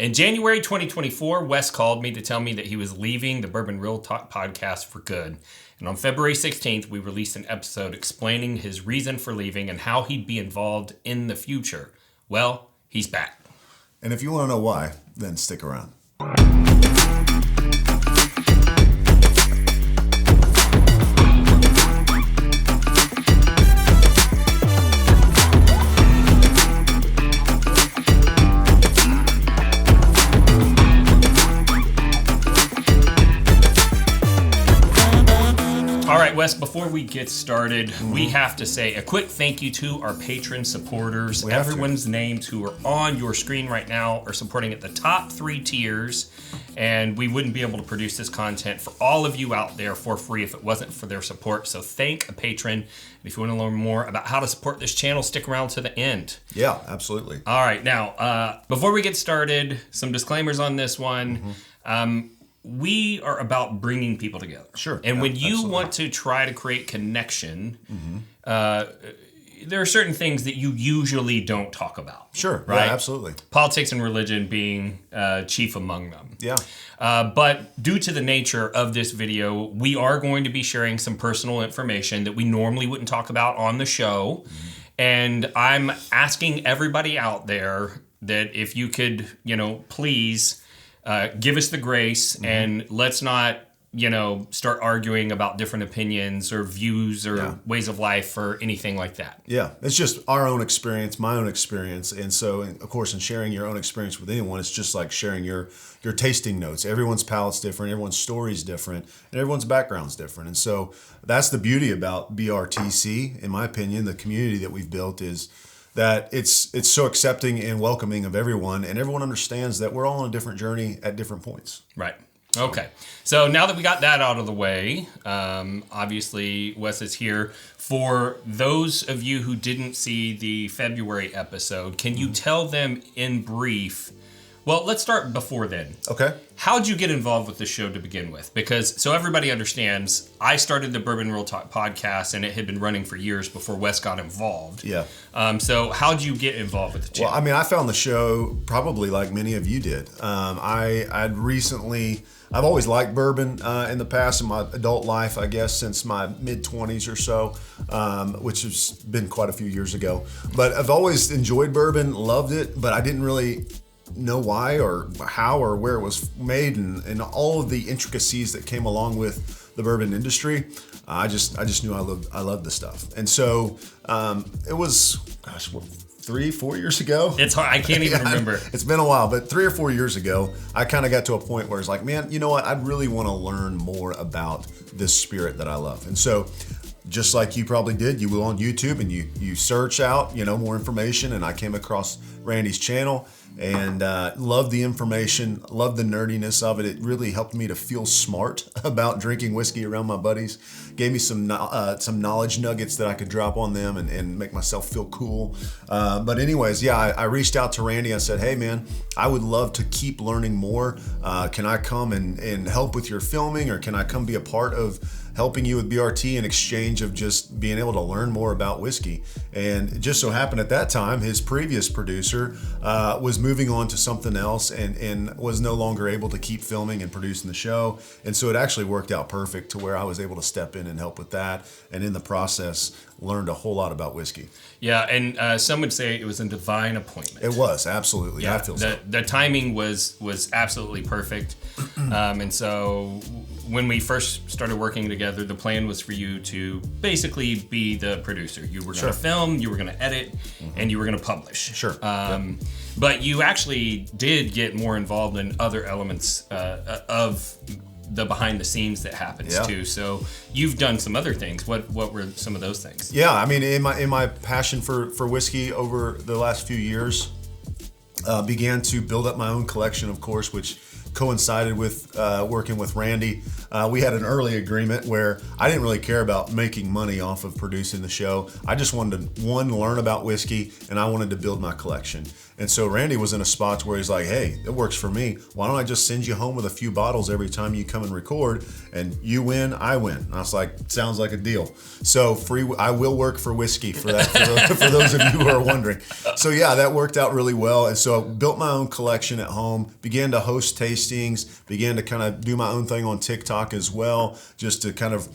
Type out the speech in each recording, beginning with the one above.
In January 2024, Wes called me to tell me that he was leaving the Bourbon Real Talk podcast for good. And on February 16th, we released an episode explaining his reason for leaving and how he'd be involved in the future. Well, he's back. And if you want to know why, then stick around. All right, Wes, before we get started, we have to say a quick thank you to our patron supporters. Everyone's names who are on your screen right now are supporting at the top 3 tiers, and we wouldn't be able to produce this content for all of you out there for free if it wasn't for their support. So thank a patron. And if you want to learn more about how to support this channel, stick around to the end. Yeah, absolutely. All right, now, before we get started, some disclaimers on this one. We are about bringing people together. Sure. And when you absolutely. want to try to create connection, there are certain things that you usually don't talk about. Sure. Right? Yeah, absolutely. Politics and religion being chief among them. Yeah. But due to the nature of this video, we are going to be sharing some personal information that we normally wouldn't talk about on the show. And I'm asking everybody out there that if you could, please give us the grace and let's not, start arguing about different opinions or views or ways of life or anything like that. Yeah, it's just our own experience, my own experience. And so, of course, in sharing your own experience with anyone, it's just like sharing your tasting notes. Everyone's palate's different, everyone's story's different, and everyone's background's different. And so that's the beauty about BRTC, in my opinion. The community that we've built is that it's so accepting and welcoming of everyone, and everyone understands that we're all on a different journey at different points. Right. Okay. So now that we got that out of the way, obviously Wes is here. For those of you who didn't see the February episode, can you tell them in brief? Well, let's start before then. Okay. How'd you get involved with the show to begin with? Because so everybody understands, I started the Bourbon Real Talk podcast, and it had been running for years before Wes got involved. Yeah. So how'd you get involved with the channel? Well, I found the show probably like many of you did. I've always liked bourbon in the past in my adult life, I guess, since my mid-20s or so, which has been quite a few years ago. But I've always enjoyed bourbon, loved it, but I didn't really know why or how or where it was made and all of the intricacies that came along with the bourbon industry. I just knew I loved the stuff. And so it was, 3-4 years ago. It's hard. I can't even remember. It's been a while, but 3 or 4 years ago, I kind of got to a point where it's like, man, you know what? I'd really want to learn more about this spirit that I love. And so just like you probably did, you go on YouTube and you search out, more information. And I came across Randy's channel and loved the information, loved the nerdiness of it. It really helped me to feel smart about drinking whiskey around my buddies. Gave me some knowledge nuggets that I could drop on them and make myself feel cool. But anyways, I reached out to Randy. I said, hey man, I would love to keep learning more. Can I come and help with your filming, or can I come be a part of helping you with BRT in exchange of just being able to learn more about whiskey? And it just so happened at that time, his previous producer was moving on to something else and was no longer able to keep filming and producing the show. And so it actually worked out perfect to where I was able to step in and help with that. And in the process, learned a whole lot about whiskey. Yeah, and some would say it was a divine appointment. It was, absolutely. Yeah, I feel so. The timing was absolutely perfect. And so when we first started working together, the plan was for you to basically be the producer. You were going to film, you were going to edit, and you were going to publish. Sure. But you actually did get more involved in other elements of the behind the scenes that happens too. So you've done some other things. What were some of those things? Yeah, I mean, in my passion for whiskey over the last few years, began to build up my own collection, of course, which coincided with working with Randy. We had an early agreement where I didn't really care about making money off of producing the show. I just wanted to, one, learn about whiskey, and I wanted to build my collection. And so Randy was in a spot where he's like, hey, it works for me. Why don't I just send you home with a few bottles every time you come and record, and you win, I win. And I was like, sounds like a deal. So I will work for whiskey for that, for those of you who are wondering. So yeah, that worked out really well. And so I built my own collection at home, began to host tastings, began to kind of do my own thing on TikTok as well, just to kind of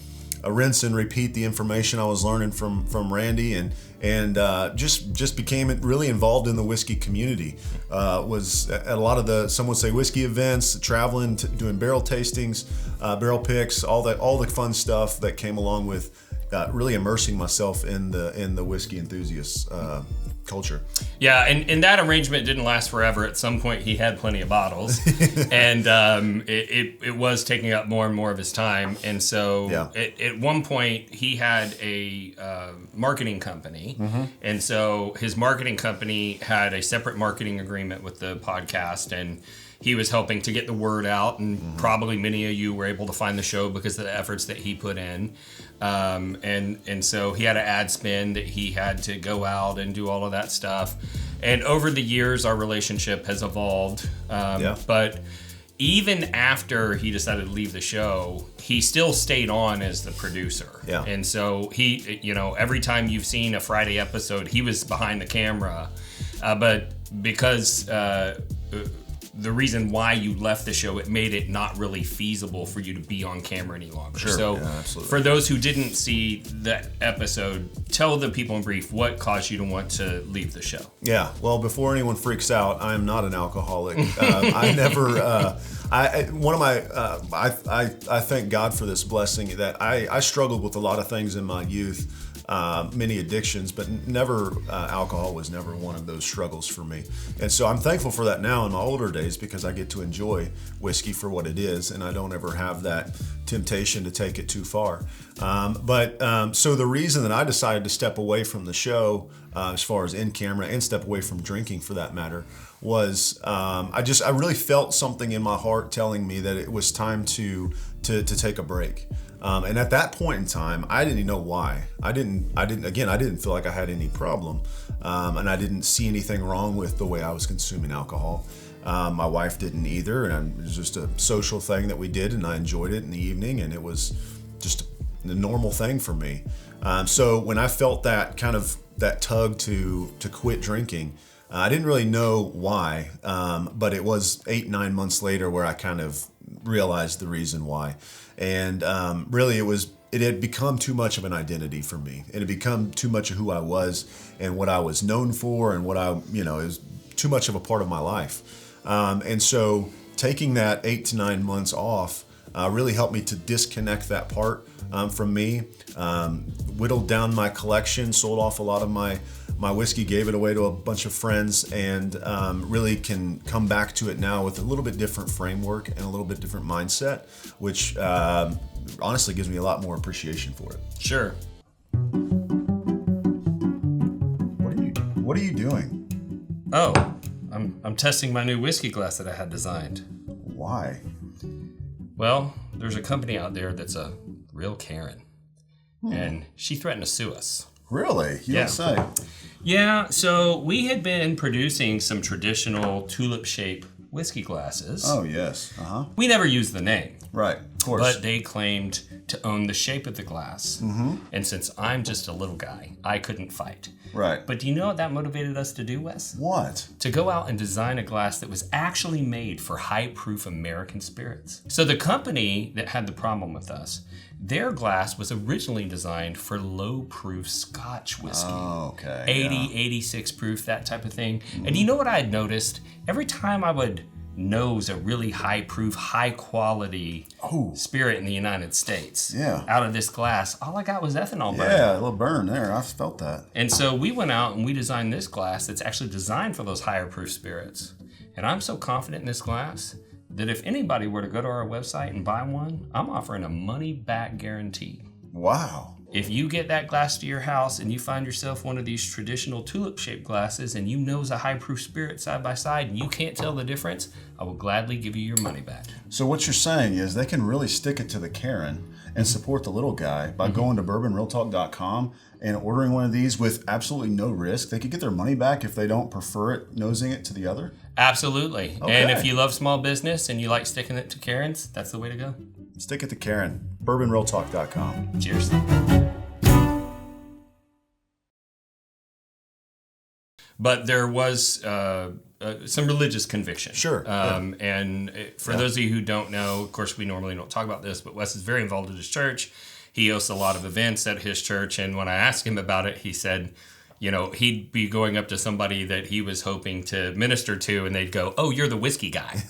rinse and repeat the information I was learning from Randy, and just became really involved in the whiskey community. Was at a lot of the, some would say, whiskey events, traveling, doing barrel tastings, barrel picks, all the fun stuff that came along with really immersing myself in the whiskey enthusiast culture. Yeah, and that arrangement didn't last forever. At some point, he had plenty of bottles, and it was taking up more and more of his time. And so at one point, he had a marketing company, and so his marketing company had a separate marketing agreement with the podcast, and he was helping to get the word out, and probably many of you were able to find the show because of the efforts that he put in. And so he had an ad spend that he had to go out and do all of that stuff. And over the years, our relationship has evolved. But even after he decided to leave the show, he still stayed on as the producer. Yeah. And so he, every time you've seen a Friday episode, he was behind the camera. But because the reason why you left the show, it made it not really feasible for you to be on camera any longer. Sure. So Absolutely. For those who didn't see that episode, tell the people in brief what caused you to want to leave the show. Yeah, well, before anyone freaks out, I am not an alcoholic. I never, I thank God for this blessing that I struggled with a lot of things in my youth. Many addictions, but never alcohol was never one of those struggles for me. And so I'm thankful for that now in my older days, because I get to enjoy whiskey for what it is, and I don't ever have that temptation to take it too far. So the reason that I decided to step away from the show, as far as in camera, and step away from drinking for that matter, was I really felt something in my heart telling me that it was time to take a break. And at that point in time, I didn't even know why. I didn't feel like I had any problem. And I didn't see anything wrong with the way I was consuming alcohol. My wife didn't either. And it was just a social thing that we did, and I enjoyed it in the evening, and it was just the normal thing for me. So when I felt that kind of that tug to quit drinking, I didn't really know why, but it was 8-9 months later where I kind of realized the reason why. And really it had become too much of an identity for me. It had become too much of who I was and what I was known for, and what it was too much of a part of my life. And so taking that 8 to 9 months off really helped me to disconnect that part from me, whittled down my collection, sold off a lot of my whiskey, gave it away to a bunch of friends, and really can come back to it now with a little bit different framework and a little bit different mindset, which honestly gives me a lot more appreciation for it. Sure. What are you doing? Oh, I'm testing my new whiskey glass that I had designed. Why? Well, there's a company out there that's a real Carin, and she threatened to sue us. Really? You don't say. Yeah, so we had been producing some traditional tulip-shaped whiskey glasses. Oh, yes. Uh-huh. We never used the name. Right, of course. But they claimed to own the shape of the glass. Mm-hmm. And since I'm just a little guy, I couldn't fight. Right. But do you know what that motivated us to do, Wes? What? To go out and design a glass that was actually made for high-proof American spirits. So the company that had the problem with us, their glass was originally designed for low-proof Scotch whiskey. Oh, okay. 80, 86 proof, that type of thing. Mm-hmm. And you know what I had noticed? Every time I would nose a really high-proof, high-quality spirit in the United States out of this glass, all I got was ethanol burn. Yeah, a little burn there. I felt that. And so we went out and we designed this glass that's actually designed for those higher-proof spirits. And I'm so confident in this glass that if anybody were to go to our website and buy one, I'm offering a money-back guarantee. Wow. if you get that glass to your house and you find yourself one of these traditional tulip-shaped glasses and you nose a high-proof spirit side by side and you can't tell the difference, I will gladly give you your money back. So what you're saying is they can really stick it to the Carin and support the little guy by going to bourbonrealtalk.com and ordering one of these with absolutely no risk. They could get their money back if they don't prefer it nosing it to the other? Absolutely. Okay. And if you love small business and you like sticking it to Carin's, that's the way to go. Stick it to Carin. bourbonrealtalk.com. Cheers. But there was some religious conviction. Sure. And for those of you who don't know, of course, we normally don't talk about this, but Wes is very involved in his church. He hosts a lot of events at his church. And when I asked him about it, he said, you know, he'd be going up to somebody that he was hoping to minister to, and they'd go, "Oh, you're the whiskey guy."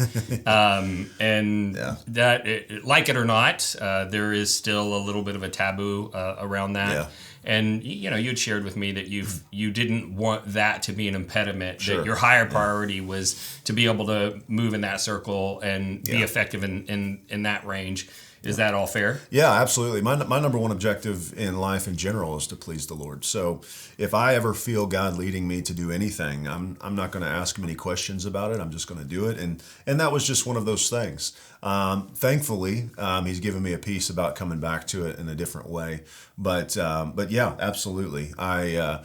That, like it or not, there is still a little bit of a taboo around that. Yeah. And you know, you'd shared with me that you didn't want that to be an impediment. Sure. That your higher priority was to be able to move in that circle and be effective in that range. Is that all fair? Yeah, absolutely. My number one objective in life in general is to please the Lord. So if I ever feel God leading me to do anything, I'm not going to ask him any questions about it. I'm just going to do it. And that was just one of those things. Thankfully, he's given me a peace about coming back to it in a different way. But yeah, absolutely. I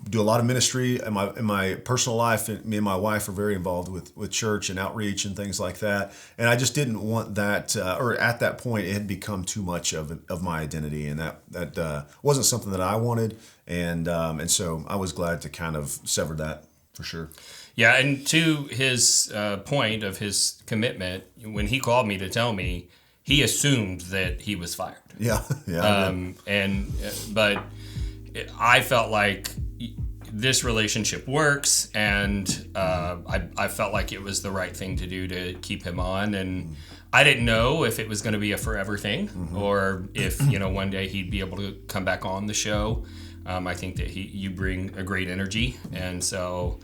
do a lot of ministry in my personal life. Me and my wife are very involved with church and outreach and things like that. And I just didn't want that, or at that point, it had become too much of my identity, and that wasn't something that I wanted. And so I was glad to kind of sever that for sure. Yeah, and to his point of his commitment, when he called me to tell me, he assumed that he was fired. Yeah. But I felt like this relationship works, and I felt like it was the right thing to do to keep him on. And I didn't know if it was going to be a forever thing, or if one day he'd be able to come back on the show. I think that you bring a great energy, and so.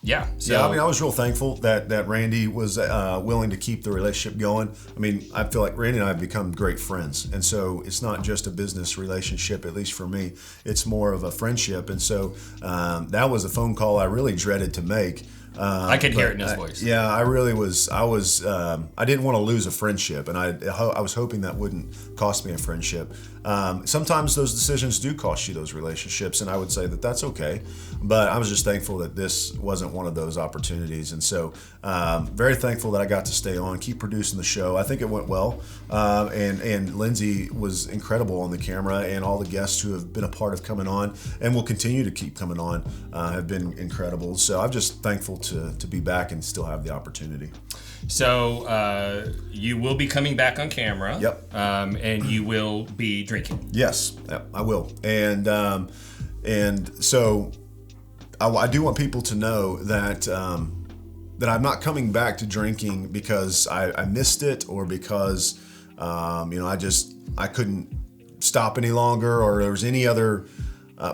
Yeah, I mean, I was real thankful that Randy was willing to keep the relationship going. I mean, I feel like Randy and I have become great friends, and so it's not just a business relationship, at least for me. It's more of a friendship, and so that was a phone call I really dreaded to make. I could hear it in his voice. Yeah, I really was. I didn't want to lose a friendship, and I was hoping that wouldn't cost me a friendship. Sometimes those decisions do cost you those relationships, and I would say that that's okay. But I was just thankful that this wasn't one of those opportunities, and so very thankful that I got to stay on, keep producing the show. I think it went well, and Lindsay was incredible on the camera, and all the guests who have been a part of coming on and will continue to keep coming on have been incredible. So I'm just thankful to be back and still have the opportunity. So you will be coming back on camera. Yep. And you will be drinking. Yes, I will. And so I do want people to know that I'm not coming back to drinking because I missed it, or because I couldn't stop any longer, or there was any other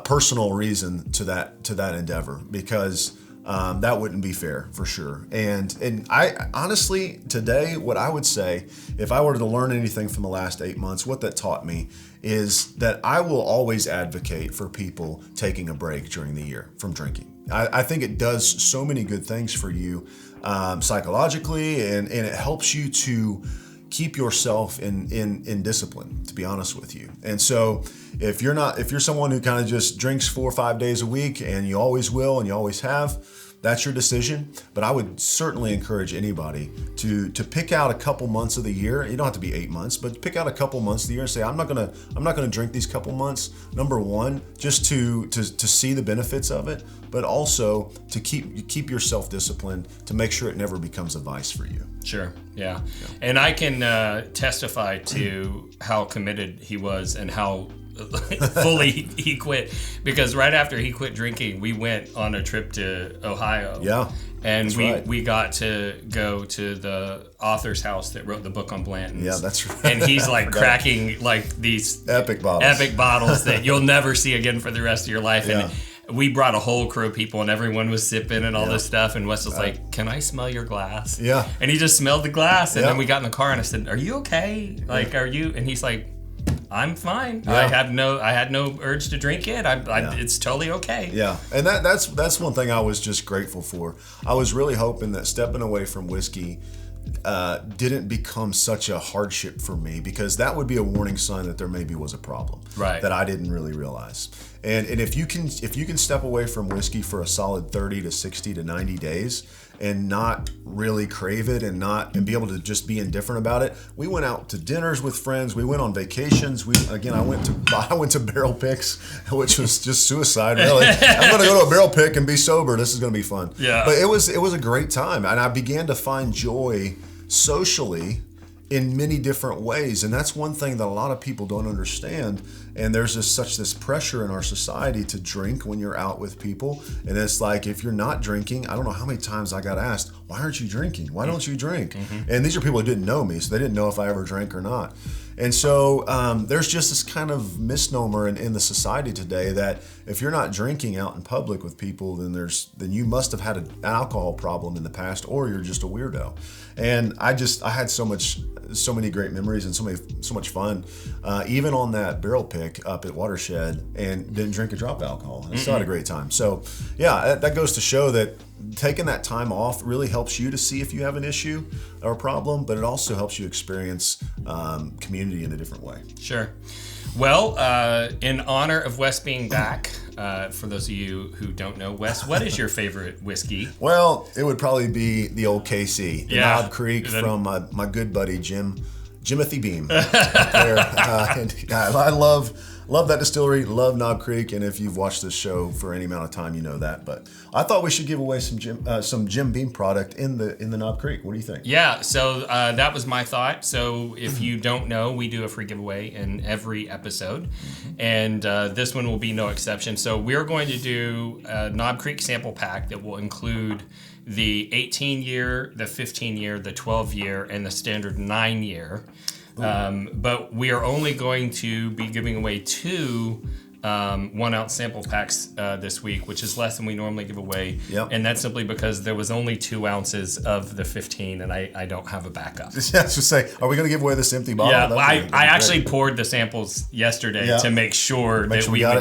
personal reason to that endeavor, because that wouldn't be fair for sure. And I honestly, today, what I would say, if I were to learn anything from the last 8 months, what that taught me is that I will always advocate for people taking a break during the year from drinking. I think it does so many good things for you psychologically, and it helps you to keep yourself in discipline, to be honest with you. And so if you're someone who kind of just drinks 4 or 5 days a week, and you always will and you always have, that's your decision. But I would certainly encourage anybody to pick out a couple months of the year. You don't have to be 8 months, but pick out a couple months of the year and say, I'm not gonna drink these couple months. Number one, just to see the benefits of it, but also to keep yourself disciplined, to make sure it never becomes a vice for you. Sure. Yeah. And I can testify to how committed he was and how fully he quit, because right after he quit drinking, we went on a trip to Ohio. Yeah. And we got to go to the author's house that wrote the book on Blanton's. Yeah, that's right. And he's like cracking like these epic bottles that you'll never see again for the rest of your life. Yeah. And we brought a whole crew of people, and everyone was sipping and all this stuff. And Wes was like, "Can I smell your glass?" Yeah. And he just smelled the glass. And then we got in the car, and I said, "Are you okay? Like, are you?" And he's like, I'm fine. Yeah. I had no urge to drink it. It's totally okay. Yeah, and that's one thing I was just grateful for. I was really hoping that stepping away from whiskey didn't become such a hardship for me, because that would be a warning sign that there maybe was a problem that I didn't really realize. And if you can step away from whiskey for a solid 30 to 60 to 90 days and not really crave it and be able to just be indifferent about it. We went out to dinners with friends. We went on vacations. I went to barrel picks, which was just suicide, really. I'm going to go to a barrel pick and be sober. This is going to be fun. Yeah. But it was a great time, and I began to find joy socially in many different ways. And that's one thing that a lot of people don't understand. And there's this pressure in our society to drink when you're out with people. And it's like, if you're not drinking, I don't know how many times I got asked, why aren't you drinking? Why don't you drink? Mm-hmm. And these are people who didn't know me, so they didn't know if I ever drank or not. And so there's just this kind of misnomer in the society today that if you're not drinking out in public with people, then you must have had an alcohol problem in the past, or you're just a weirdo. And I had so many great memories and so much fun, even on that barrel pick up at Watershed, and didn't drink a drop of alcohol. I still had a great time. So yeah, that goes to show that taking that time off really helps you to see if you have an issue or a problem, but it also helps you experience community in a different way. Sure. Well, in honor of Wes being back, for those of you who don't know, Wes, what is your favorite whiskey? Well, it would probably be the old KC, the Knob Creek from my good buddy Jimothy Beam up there. And I love that distillery, love Knob Creek, and if you've watched this show for any amount of time, you know that. But I thought we should give away some Jim Beam product in the Knob Creek. What do you think? Yeah, so that was my thought. So if you don't know, we do a free giveaway in every episode, and this one will be no exception. So we're going to do a Knob Creek sample pack that will include the 18-year, the 15-year, the 12-year, and the standard 9-year. But we are only going to be giving away 2 1-ounce sample packs this week, which is less than we normally give away. Yep. And that's simply because there was only 2 ounces of the 15, and I don't have a backup. Yeah, just say, are we going to give away this empty bottle? Yeah, I actually poured the samples yesterday to make sure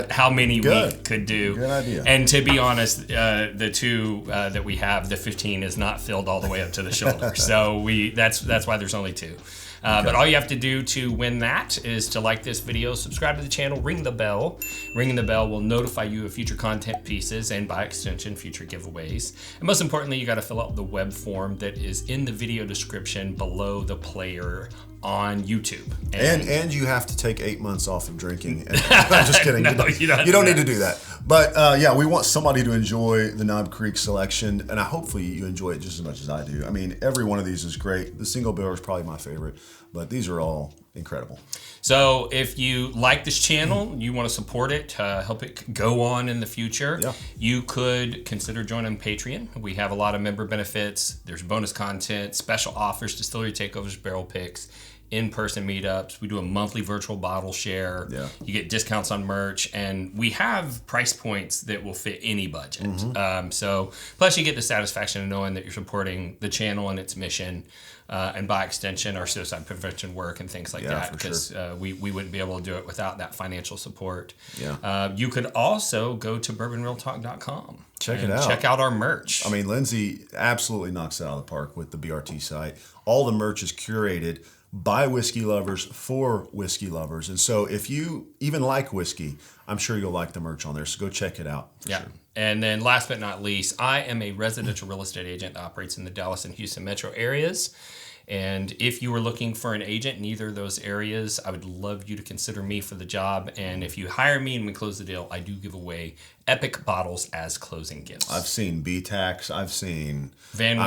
how many we could do. Good idea. And to be honest, the 2 that we have, the 15 is not filled all the way up to the shoulder. So that's why there's only 2. But all you have to do to win that is to like this video, subscribe to the channel, ring the bell. Ringing the bell will notify you of future content pieces and, by extension, future giveaways. And most importantly, you got to fill out the web form that is in the video description below the player on YouTube. And you have to take 8 months off of drinking. I'm just kidding. No, you don't need to do that. But yeah, we want somebody to enjoy the Knob Creek selection, and hopefully you enjoy it just as much as I do. I mean, every one of these is great. The single barrel is probably my favorite, but these are all incredible. So if you like this channel, you want to support it, help it go on in the future, you could consider joining Patreon. We have a lot of member benefits. There's bonus content, special offers, distillery takeovers, barrel picks, in-person meetups. We do a monthly virtual bottle share. Yeah. You get discounts on merch, and we have price points that will fit any budget. So plus you get the satisfaction of knowing that you're supporting the channel and its mission, and by extension our suicide prevention work and things like that, because we wouldn't be able to do it without that financial support. You could also go to bourbonrealtalk.com. Check it out. Check out our merch. I mean, Lindsay absolutely knocks it out of the park with the BRT site. All the merch is curated by whiskey lovers for whiskey lovers. And so if you even like whiskey, I'm sure you'll like the merch on there. So go check it out. Sure. And then last but not least, I am a residential real estate agent that operates in the Dallas and Houston metro areas. And if you were looking for an agent in either of those areas, I would love you to consider me for the job. And if you hire me and we close the deal, I do give away epic bottles as closing gifts. I've seen B-Tax. I've seen Van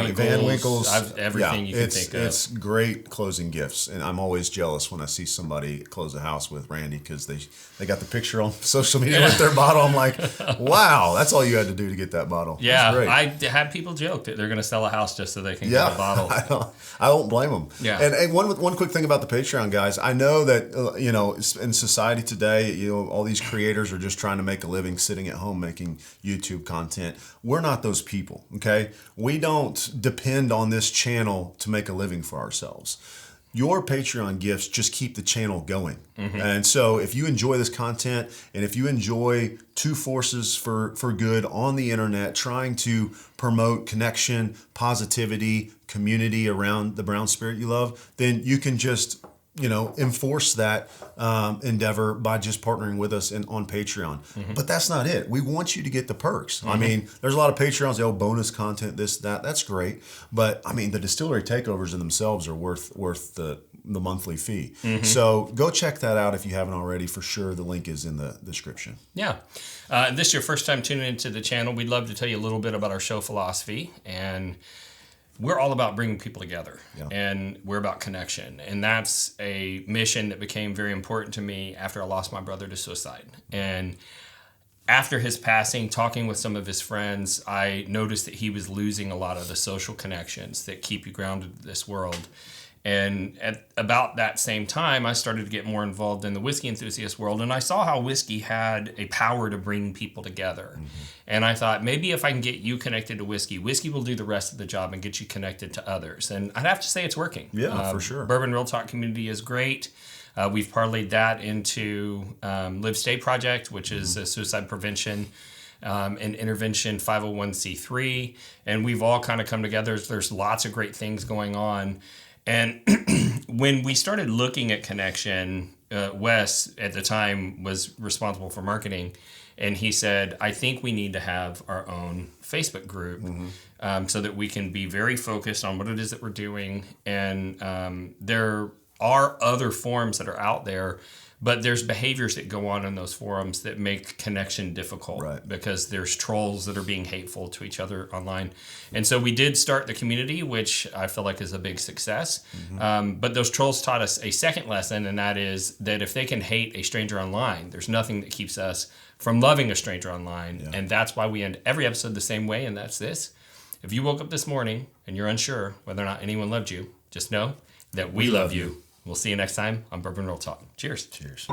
Winkles. Everything you can think of. It's great closing gifts. And I'm always jealous when I see somebody close a house with Randy, because they got the picture on social media with their bottle. I'm like, wow, that's all you had to do to get that bottle. Yeah, I had people joke that they're going to sell a house just so they can get a bottle. I don't blame them. Yeah. And one quick thing about the Patreon, guys. I know that in society today, all these creators are just trying to make a living sitting at home making YouTube content. We're not those people, okay? We don't depend on this channel to make a living for ourselves. your Patreon gifts just keep the channel going. And so if you enjoy this content, and if you enjoy two forces for good on the internet, trying to promote connection, positivity, community around the brown spirit you love, then you can just, enforce that endeavor by just partnering with us on Patreon. But that's not it. We want you to get the perks. I mean, there's a lot of Patreons, bonus content, this, that. That's great. But I mean, the distillery takeovers in themselves are worth the monthly fee. So go check that out if you haven't already. For sure, the link is in the description. Yeah. This is your first time tuning into the channel. We'd love to tell you a little bit about our show philosophy, and we're all about bringing people together, and we're about connection. And that's a mission that became very important to me after I lost my brother to suicide. And after his passing, talking with some of his friends, I noticed that he was losing a lot of the social connections that keep you grounded in this world. And at about that same time, I started to get more involved in the whiskey enthusiast world, and I saw how whiskey had a power to bring people together. And I thought, maybe if I can get you connected to whiskey, whiskey will do the rest of the job and get you connected to others. And I'd have to say it's working. Yeah, for sure. Bourbon Real Talk community is great. We've parlayed that into Live Stay Project, which is a suicide prevention and intervention 501c3. And we've all kind of come together. There's lots of great things going on. And when we started looking at connection, Wes at the time was responsible for marketing, and he said, I think we need to have our own Facebook group so that we can be very focused on what it is that we're doing. And there are other forums that are out there, but there's behaviors that go on in those forums that make connection difficult, because there's trolls that are being hateful to each other online. And so we did start the community, which I feel like is a big success. But those trolls taught us a second lesson, and that is that if they can hate a stranger online, there's nothing that keeps us from loving a stranger online. And that's why we end every episode the same way, and that's this. If you woke up this morning and you're unsure whether or not anyone loved you, just know that we love you. We'll see you next time on Bourbon Real Talk. Cheers. Cheers.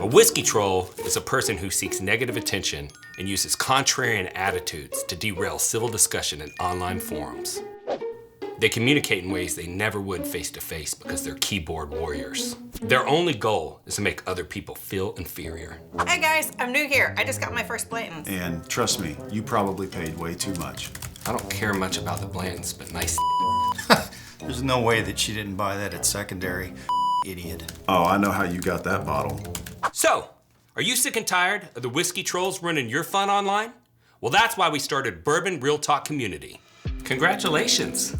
A whiskey troll is a person who seeks negative attention and uses contrarian attitudes to derail civil discussion in online forums. They communicate in ways they never would face to face because they're keyboard warriors. Their only goal is to make other people feel inferior. Hey guys, I'm new here. I just got my first Blanton's. And trust me, you probably paid way too much. I don't care much about the Blantons, but nice. There's no way that she didn't buy that at secondary. Idiot. Oh, I know how you got that bottle. So, are you sick and tired of the whiskey trolls running your fun online? Well, that's why we started Bourbon Real Talk Community. Congratulations.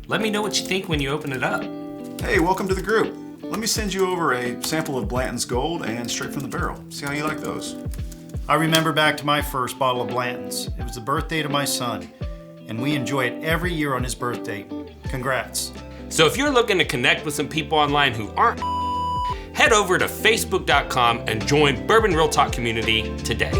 Let me know what you think when you open it up. Hey, welcome to the group. Let me send you over a sample of Blanton's Gold and Straight from the Barrel. See how you like those. I remember back to my first bottle of Blanton's. It was the birthday to my son, and we enjoy it every year on his birthday. Congrats. So if you're looking to connect with some people online who aren't, head over to facebook.com and join Bourbon Real Talk Community today.